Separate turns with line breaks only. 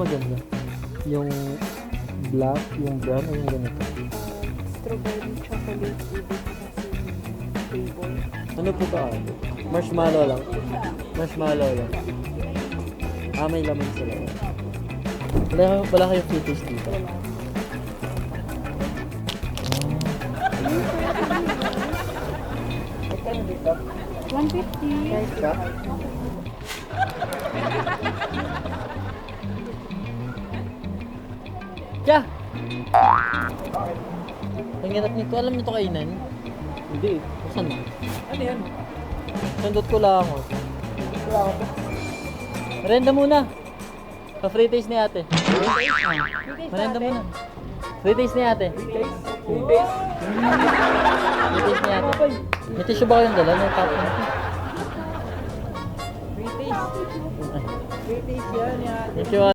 Maganda. Yung black, yung brown, o yung ganito.
Strawberry chocolate flavor.
Ano po ba? Marshmallow lang. Marshmallow lang. Ah, may laman sila. Wala kayong fruit taste dito. Magkano dito?
150.
Nice ka? Kya! Ang hirap nito. Alam nito kainan? Hindi. Saan na?
Ano yan?
Sandot ko lang ako. Merenda muna. Pa-free taste ni ate. Merenda muna. Free taste ni ate. Free taste ni ate. May tissue ba kayong dala? May top na ito.
Free taste. Free taste yan.
Tissue